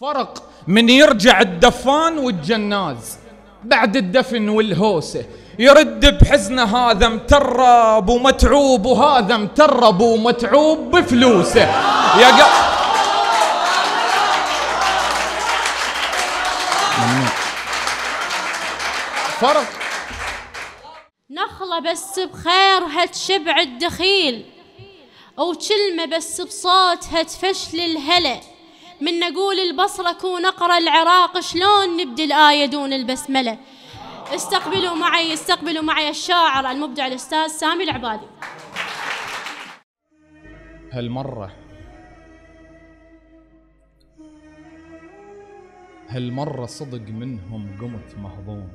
فرق من يرجع الدفان والجناز بعد الدفن والهوسة، يرد بحزنه هذا مترب ومتعوب وهذا مترب ومتعوب بفلوسه. يا فرق نخلة بس بخيرها تشبع الدخيل، وكلمة بس بصوتها تفشل الهلا. من نقول البصرة ونقرأ العراق شلون نبدي الآية دون البسملة. استقبلوا معي الشاعر المبدع الأستاذ سامي العبادي. هالمرة صدق منهم قمت مهضوم،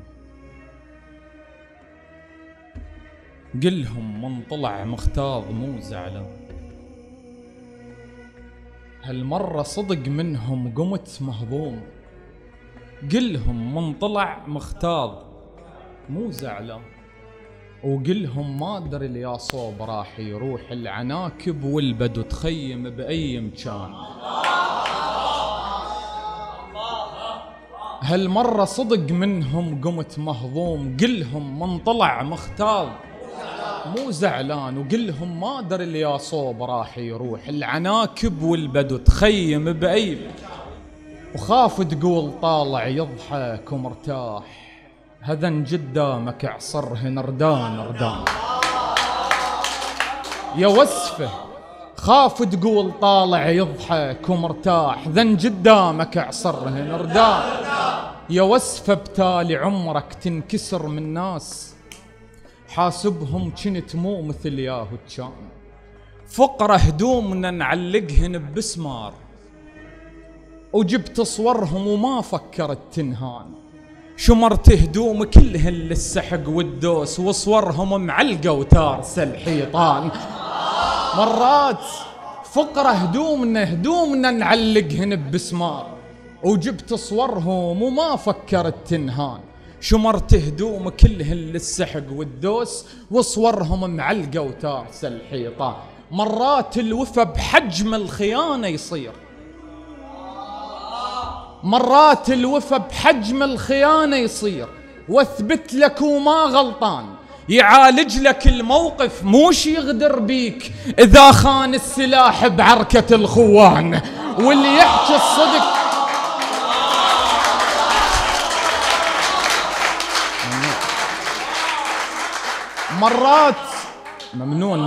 قلهم من طلع مختاض مو زعلان. هالمرة صدق منهم قمت مهضوم، قلهم من طلع مختاض مو زعلان. وقلهم ما ادري اليا صوب راح يروح العناكب والبدو تخيم بأي مكان. هالمرة صدق منهم قمت مهضوم، قلهم من طلع مختاض مو زعلان. وقلهم ما ادري اليا صوب راح يروح العناكب والبدو تخيم بأي، وخاف تقول طالع يضحك ومرتاح، هذا قدامك اعصره نردان. يا وسفه خاف تقول طالع يضحك ومرتاح، ذا قدامك اعصره نردان. يا وسفه بتالي عمرك تنكسر من ناس، حاسبهم كنت مو مثل ياهو كان. فقرة هدومنا نعلقهن بسمار، وجبت صورهم وما فكرت تنهان. شمرت هدوم كلهن للسحق والدوس، وصورهم معلقة وتارس الحيطان. مرات فقرة هدومنا نعلقهن بسمار، وجبت صورهم وما فكرت تنهان. شمرت هدوم كلهن للسحق والدوس، وصورهم معلقة وتارس الحيطان. مرات الوفا بحجم الخيانة يصير، مرات الوفا بحجم الخيانة يصير، واثبت لك وما غلطان. يعالج لك الموقف موش يغدر بيك، إذا خان السلاح بعركة الخوان. واللي يحكي الصدق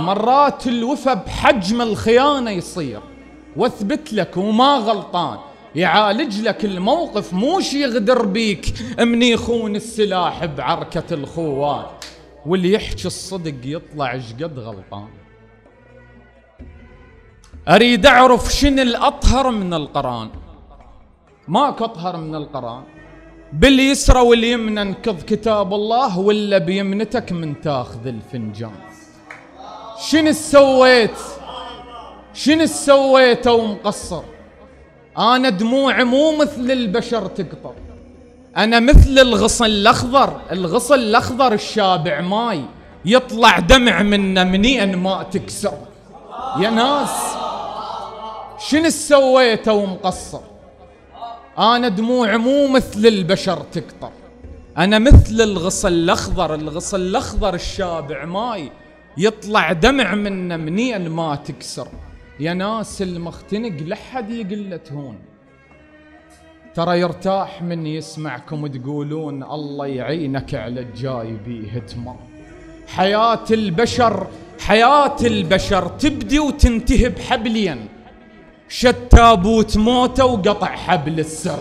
مرات الوفا بحجم الخيانة يصير، واثبت لك وما غلطان. يعالج لك الموقف موش يغدر بيك، من يخون السلاح بعركة الخوان. واللي يحكي الصدق يطلع شقد غلطان. أريد أعرف شن الأطهر من القرآن، ماكو أطهر من القرآن. باليسرى واليمنى انكض كتاب الله، ولا بيمنتك من تاخذ الفنجان. شن السويت ومقصر؟ أنا دموع مو مثل البشر تقطر، أنا مثل الغصن الأخضر الشابع ماي، يطلع دمع منه منين ما تكسر. يا ناس شن السويت ومقصر؟ أنا دموع مو مثل البشر تقطر، أنا مثل الغصن الأخضر الشابع ماي، يطلع دمع منه منين ما تكسر. يا ناس المختنق لحد يقله هون، ترى يرتاح من يسمعكم تقولون الله يعينك على الجاي بيه تمر. حياة البشر تبدي وتنتهي بحبلين، شتابوت موته وقطع حبل السر.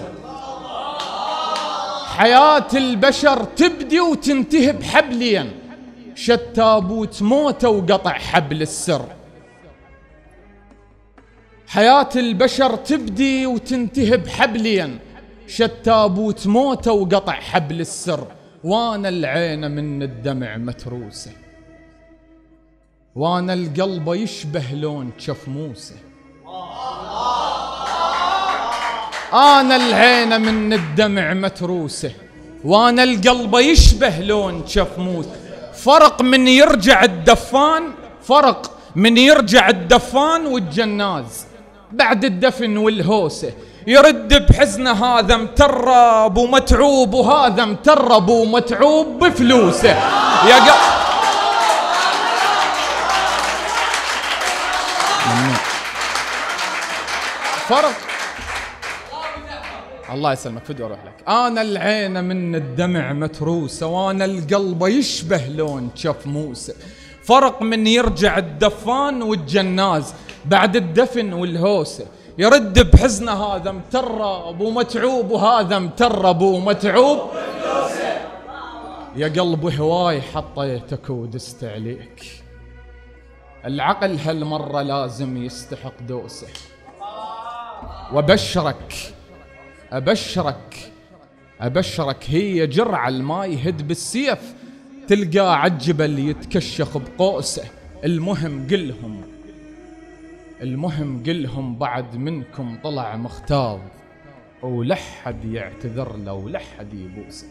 حياة البشر تبدي وتنتهي بحبلين، شتابوت موته وقطع حبل السر. حياة البشر تبدي وتنتهي بحبلين، شتابوت موته وقطع حبل السر. وانا العين من الدمع متروسة، وانا القلب يشبه لون شف موسى. أنا العين من الدمع متروسة، وأنا القلب يشبه لون شف موسى. فرق من يرجع الدفان والجناز بعد الدفن والهوسة، يرد بحزنه هذا مترب ومتعوب، وهذا مترب ومتعوب بفلوسه. يا فرق. الله يسلمك، فدي اروح لك. انا العين من الدمع متروسه، وانا القلب يشبه لون شف موسى. فرق من يرجع الدفان والجناز بعد الدفن والهوسه. يرد بحزنه هذا مترب ومتعوب، وهذا مترب ومتعوب. يا قلبي هواي حطيتك ودست عليك، العقل هالمرة لازم يستحق دوسه. وابشرك ابشرك ابشرك، هي جرعة الماء يهد بالسيف، تلقاه عالجبل يتكشخ بقوسه. المهم قلهم بعد منكم طلع مختار، ولحد يعتذر له ولحد يبوسه.